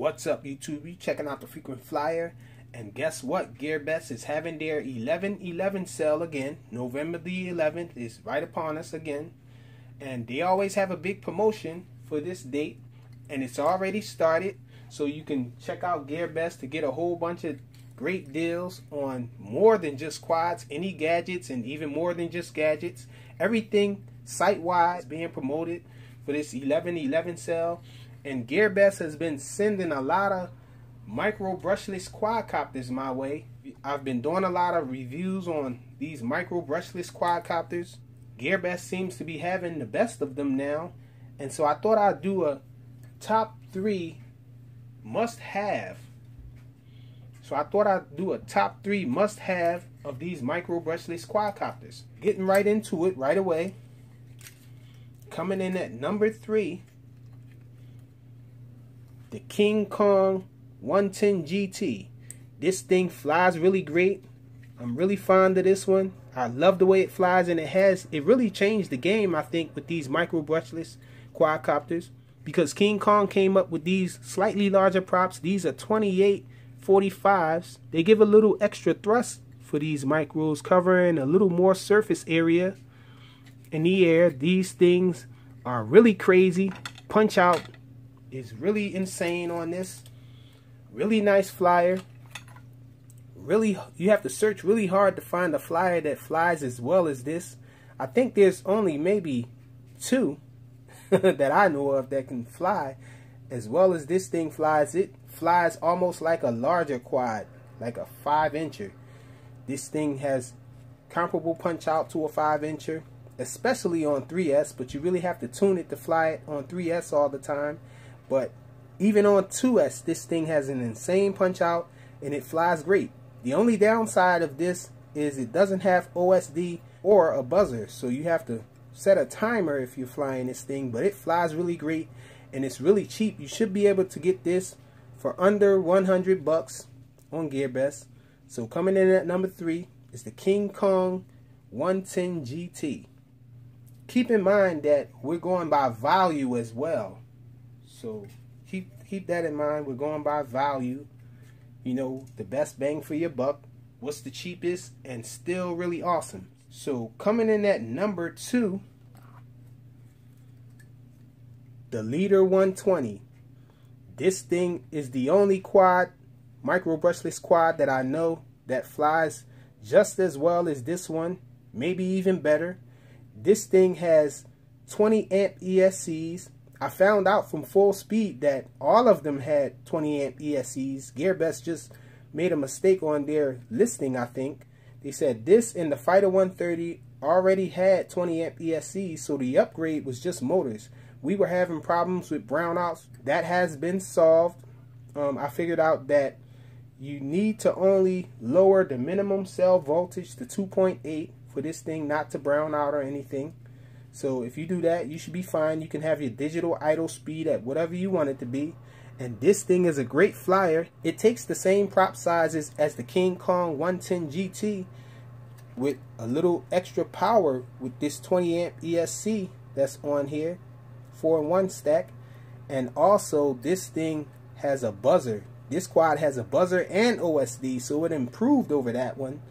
What's up, YouTube? You checking out the Frequent Flyer, and guess what? Gearbest is having their 11/11 sale again. November the 11th is right upon us again, and they always have a big promotion for this date, and it's already started. So you can check out Gearbest to get a whole bunch of great deals on more than just quads, any gadgets, and even more than just gadgets. Everything site-wide is being promoted for this 11/11 sale. And Gearbest has been sending a lot of micro brushless quadcopters my way. I've been doing a lot of reviews on these micro brushless quadcopters. Gearbest seems to be having the best of them now. And so I thought I'd do a top 3 must-have. So I thought I'd do a top 3 must-have of these micro brushless quadcopters. Getting right into it right away. Coming in at number 3. The King Kong 110 GT. This thing flies really great. I'm really fond of this one. I love the way it flies, and it really changed the game, I think, with these micro brushless quadcopters, because King Kong came up with these slightly larger props. These are 28-45s. They give a little extra thrust for these micros, covering a little more surface area in the air. These things are really crazy. Punch out is really insane on this. Really nice flyer. Really, you have to search really hard to find a flyer that flies as well as this. I think there's only maybe 2 that I know of that can fly as well as this thing flies. It flies almost like a larger quad, like a 5-incher. This thing has comparable punch out to a 5-incher, especially on 3S, but you really have to tune it to fly it on 3S all the time. But even on 2S, this thing has an insane punch out, and it flies great. The only downside of this is it doesn't have OSD or a buzzer, so you have to set a timer if you're flying this thing. But it flies really great, and it's really cheap. You should be able to get this for under 100 bucks on Gearbest. So coming in at number 3 is the King Kong 110 GT. Keep in mind that we're going by value as well. So keep that in mind. We're going by value. You know, the best bang for your buck. What's the cheapest and still really awesome. So coming in at number 2, the Leader 120. This thing is the only quad, micro brushless quad, that I know that flies just as well as this one, maybe even better. This thing has 20 amp ESCs. I found out from Full Speed that all of them had 20 amp ESCs. Gearbest just made a mistake on their listing, I think. They said this and the Fighter 130 already had 20 amp ESCs, so the upgrade was just motors. We were having problems with brownouts. That has been solved. I figured out that you need to only lower the minimum cell voltage to 2.8 for this thing not to brown out or anything. So if you do that, you should be fine. You can have your digital idle speed at whatever you want it to be. And this thing is a great flyer. It takes the same prop sizes as the King Kong 110 GT with a little extra power with this 20 amp ESC that's on here, 4-in-1 stack. And also this thing has a buzzer. This quad has a buzzer and OSD, so it improved over that one.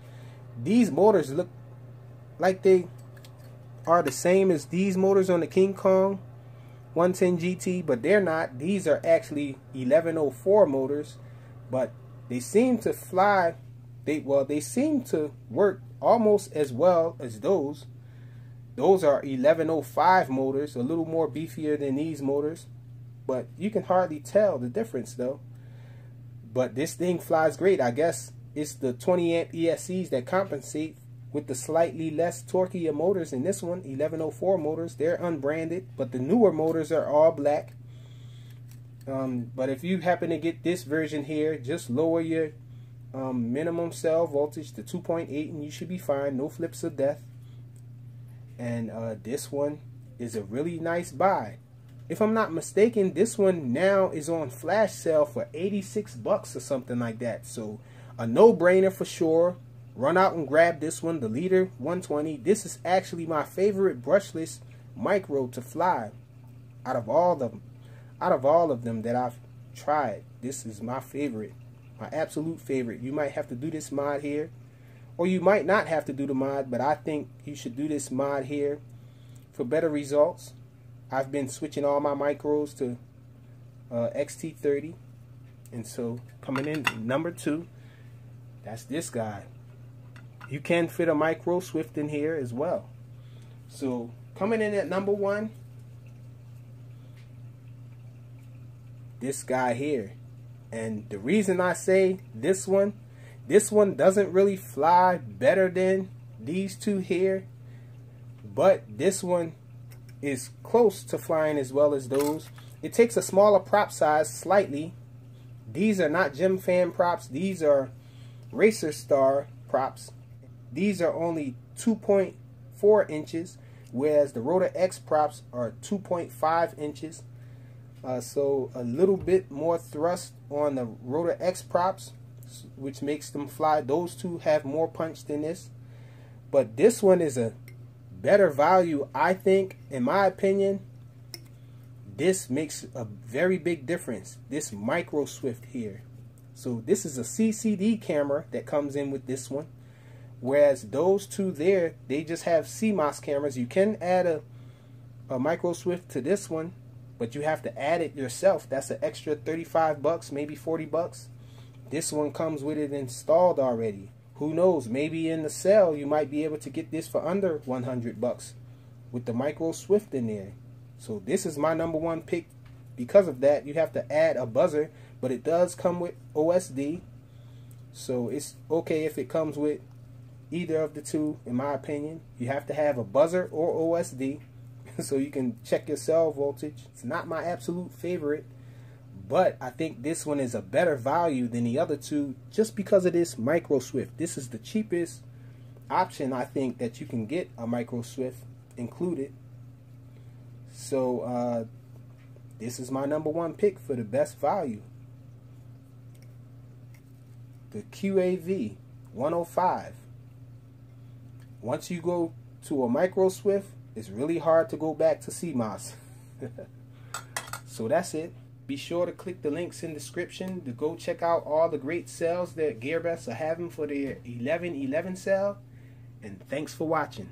These motors look like they are the same as these motors on the King Kong 110 GT, but they're not. These are actually 1104 motors, but they seem to fly. They seem to work almost as well as those. Those are 1105 motors, a little more beefier than these motors, but you can hardly tell the difference though. But this thing flies great. I guess it's the 20 amp ESCs that compensate with the slightly less torquey motors in this one. 1104 motors, they're unbranded, but the newer motors are all black. But if you happen to get this version here, just lower your minimum cell voltage to 2.8 and you should be fine. No flips of death. And this one is a really nice buy. If I'm not mistaken, this one now is on flash sale for 86 bucks or something like that. So a no-brainer for sure. Run out and grab this one, the Leader 120. This is actually my favorite brushless micro to fly out of all of them that I've tried. this is my favorite, my absolute favorite. You might have to do this mod here, or you might not have to do the mod, but I think you should do this mod here for better results. I've been switching all my micros to XT30, and so coming in number 2, that's this guy. You can fit a micro swift in here as well. So coming in at number 1, this guy here. And the reason I say this one doesn't really fly better than these two here, but this one is close to flying as well as those. It takes a smaller prop size slightly. These are not Gem Fan props. These are Racer Star props. These are only 2.4 inches, whereas the Rotor X props are 2.5 inches. So a little bit more thrust on the Rotor X props, which makes them fly. Those two have more punch than this. But this one is a better value, I think. In my opinion, this makes a very big difference. This micro swift here. So this is a CCD camera that comes in with this one. Whereas those two there, they just have CMOS cameras. You can add a micro swift to this one, but you have to add it yourself. That's an extra 35 bucks, maybe 40 bucks. This one comes with it installed already. Who knows, maybe in the sale you might be able to get this for under 100 bucks with the micro swift in there. So this is my number 1 pick. Because of that, you have to add a buzzer, but it does come with OSD. So it's okay if it comes with either of the two, in my opinion. You have to have a buzzer or OSD so you can check your cell voltage. It's not my absolute favorite, but I think this one is a better value than the other two just because of this micro swift. This is the cheapest option, I think, that you can get a micro swift included. So this is my number 1 pick for the best value. The QAV 105. Once you go to a micro swift, it's really hard to go back to CMOS. So that's it. Be sure to click the links in the description to go check out all the great sales that Gearbest are having for their 11/11 sale. And thanks for watching.